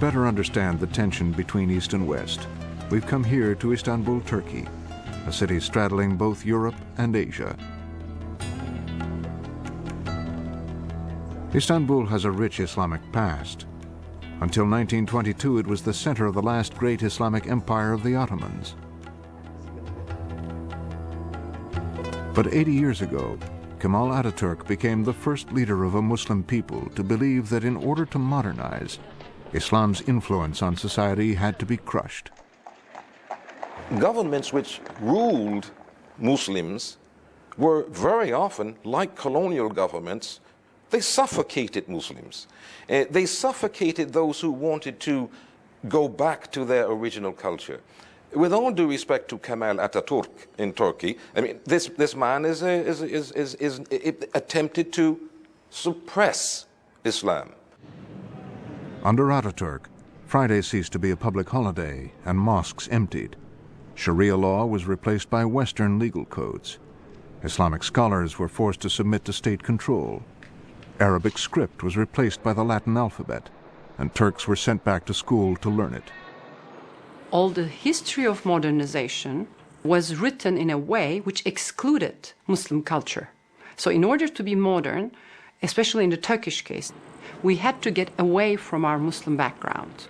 better understand the tension between East and West, we've come here to Istanbul, Turkey, a city straddling both Europe and Asia. Istanbul has a rich Islamic past. Until 1922, it was the center of the last great Islamic empire of the Ottomans. But 80 years ago, Kemal Ataturk became the first leader of a Muslim people to believe that in order to modernize, Islam's influence on society had to be crushed. Governments which ruled Muslims were very often, like colonial governments, they suffocated Muslims. They suffocated those who wanted to go back to their original culture. With all due respect to Kemal Ataturk in Turkey, I mean, this man is attempted to suppress Islam. Under Ataturk, Friday ceased to be a public holiday and mosques emptied. Sharia law was replaced by Western legal codes. Islamic scholars were forced to submit to state control. Arabic script was replaced by the Latin alphabet, and Turks were sent back to school to learn it. All the history of modernization was written in a way which excluded Muslim culture. So in order to be modern, especially in the Turkish case, we had to get away from our Muslim background.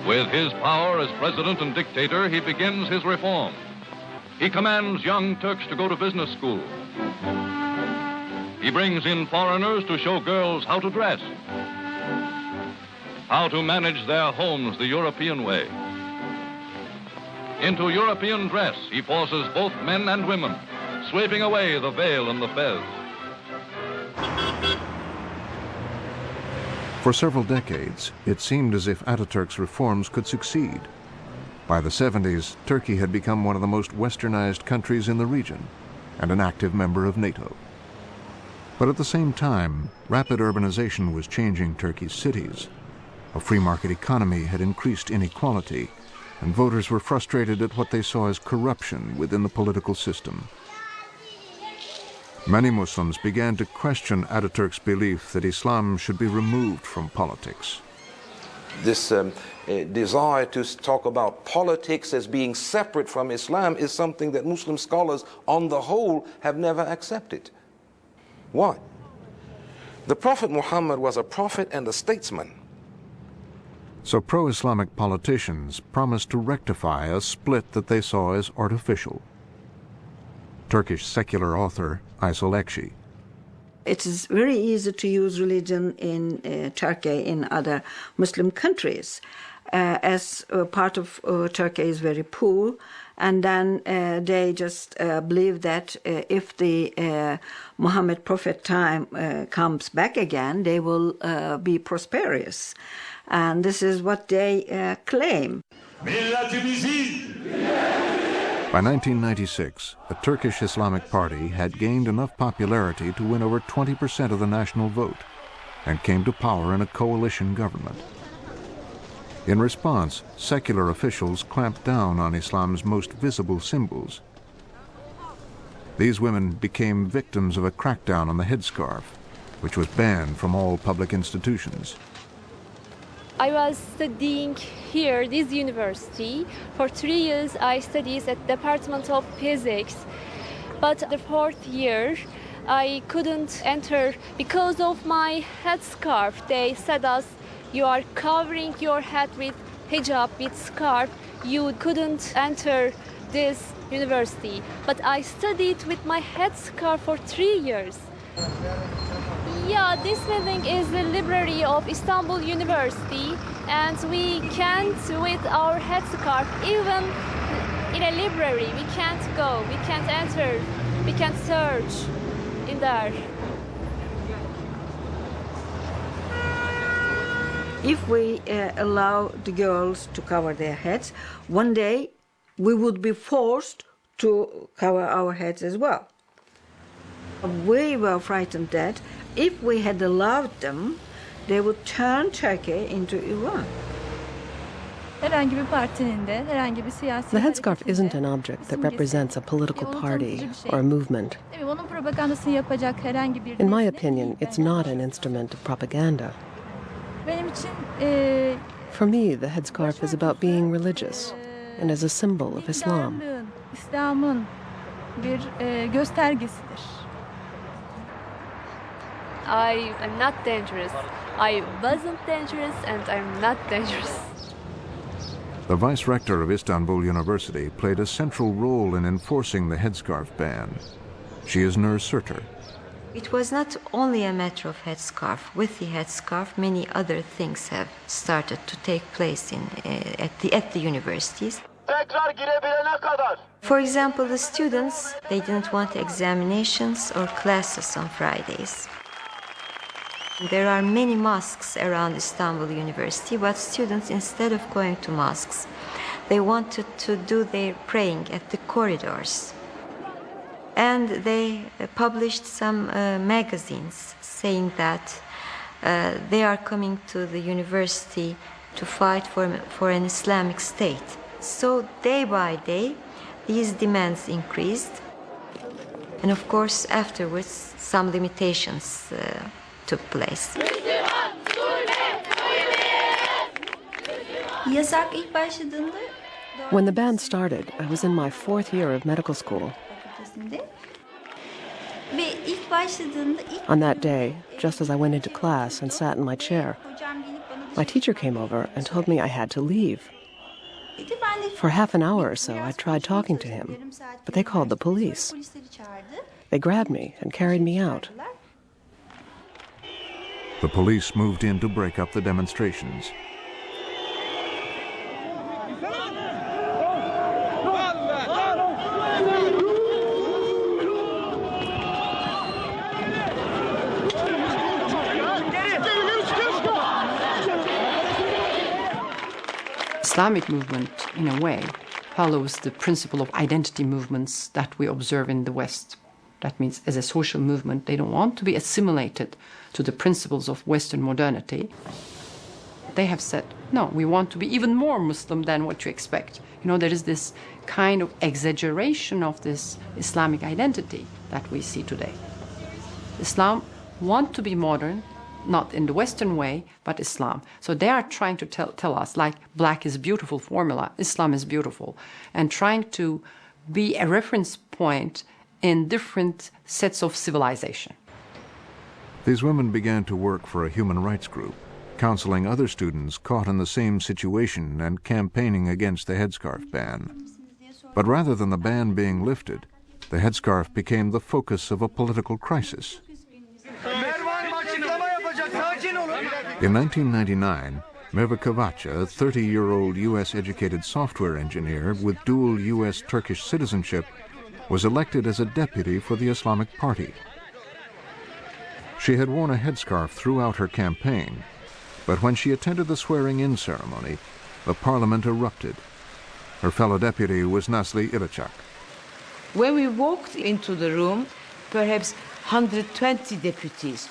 With his power as president and dictator, he begins his reform. He commands young Turks to go to business school. He brings in foreigners to show girls how to dress, how to manage their homes the European way. Into European dress, he forces both men and women, sweeping away the veil and the fez. For several decades, it seemed as if Ataturk's reforms could succeed. By the 70s, Turkey had become one of the most westernized countries in the region and an active member of NATO. But at the same time, rapid urbanization was changing Turkey's cities. A free market economy had increased inequality, and voters were frustrated at what they saw as corruption within the political system. Many Muslims began to question Ataturk's belief that Islam should be removed from politics. This desire to talk about politics as being separate from Islam is something that Muslim scholars on the whole have never accepted. Why? The Prophet Muhammad was a prophet and a statesman. So pro-Islamic politicians promised to rectify a split that they saw as artificial. Turkish secular author Aysel Ekşi. It is very easy to use religion in Turkey, in other Muslim countries, as part of Turkey is very poor, and then they just believe that if the Muhammad Prophet time comes back again, they will be prosperous. And this is what they claim. By 1996, a Turkish Islamic party had gained enough popularity to win over 20% of the national vote and came to power in a coalition government. In response, secular officials clamped down on Islam's most visible symbols. These women became victims of a crackdown on the headscarf, which was banned from all public institutions. I was studying here, this university. For 3 years, I studied at Department of Physics. But the 4th year, I couldn't enter because of my headscarf. They said us, you are covering your head with hijab, with scarf. You couldn't enter this university. But I studied with my headscarf for 3 years. Yeah, this building is the library of Istanbul University, and we can't, with our headscarf, even in a library, we can't go, we can't enter, we can't search in there. If we allow the girls to cover their heads, one day we would be forced to cover our heads as well. We were frightened that if we had allowed them, they would turn Turkey into Iran. The headscarf isn't an object that represents a political party or a movement. In my opinion, it's not an instrument of propaganda. For me, the headscarf is about being religious and as a symbol of Islam. İslam'ın bir göstergesidir. I am not dangerous. I wasn't dangerous and I'm not dangerous. The vice rector of Istanbul University played a central role in enforcing the headscarf ban. She is Nur Sırtır. It was not only a matter of headscarf. With the headscarf, many other things have started to take place at the universities. For example, the students, they didn't want examinations or classes on Fridays. There are many mosques around Istanbul University, but students, instead of going to mosques, they wanted to do their praying at the corridors. And they published some magazines saying that they are coming to the university to fight for an Islamic state. So day by day, these demands increased. And of course, afterwards, some limitations took place. Yasak ilk başladığında When the ban started, I was in my 4th year of medical school. ve ilk başladığında On that day, just as I went into class and sat in my chair, hocam gelip bana my teacher came over and told me I had to leave. dedi. Ben de For half an hour or so, I tried talking to him, but they called the police. Polisleri çağırdı. They grabbed me and carried me out. The police moved in to break up the demonstrations. Islamic movement, in a way, follows the principle of identity movements that we observe in the West. That means, as a social movement, they don't want to be assimilated to the principles of Western modernity. They have said, no, we want to be even more Muslim than what you expect. You know, there is this kind of exaggeration of this Islamic identity that we see today. Islam want to be modern, not in the Western way, but Islam. So they are trying to tell us, like black is beautiful formula, Islam is beautiful, and trying to be a reference point in different sets of civilization. These women began to work for a human rights group, counseling other students caught in the same situation and campaigning against the headscarf ban. But rather than the ban being lifted, the headscarf became the focus of a political crisis. In 1999, Merve Kavacha, a 30-year-old U.S.-educated software engineer with dual U.S.-Turkish citizenship, was elected as a deputy for the Islamic Party. She had worn a headscarf throughout her campaign, but when she attended the swearing-in ceremony, the parliament erupted. Her fellow deputy was Nazlı İlçak. When we walked into the room, perhaps 120 deputies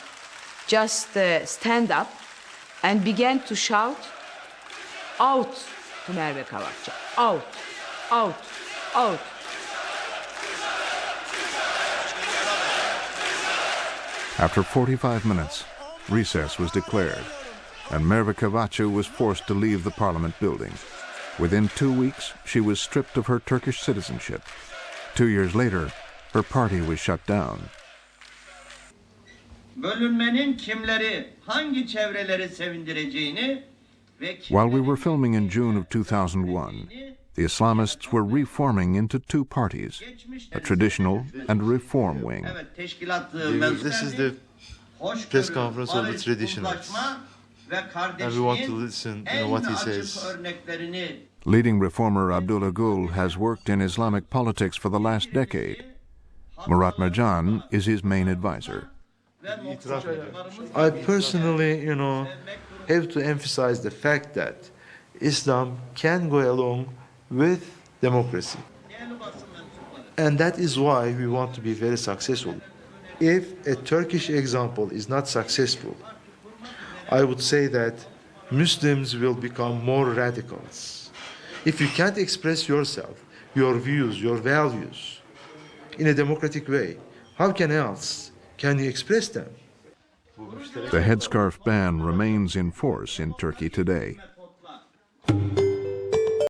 just stand up and began to shout, "Out to Merve Kavacha, out, out, out." After 45 minutes, recess was declared, and Merve Kavacha was forced to leave the parliament building. Within 2 weeks, she was stripped of her Turkish citizenship. 2 years later, her party was shut down. Bölünmenin kimleri, hangi çevreleri sevindireceğini ve While we were filming in June of 2001, the Islamists were reforming into two parties, a traditional and a reform wing. This is the press conference of the traditionalists, and we want to listen to what he says. Leading reformer Abdullah Gül has worked in Islamic politics for the last decade. Murat Mercan is his main advisor. I personally, have to emphasize the fact that Islam can go along with democracy. And that is why we want to be very successful. If a Turkish example is not successful, I would say that Muslims will become more radicals. If you can't express yourself, your views, your values, in a democratic way, how can else can you express them? The headscarf ban remains in force in Turkey today.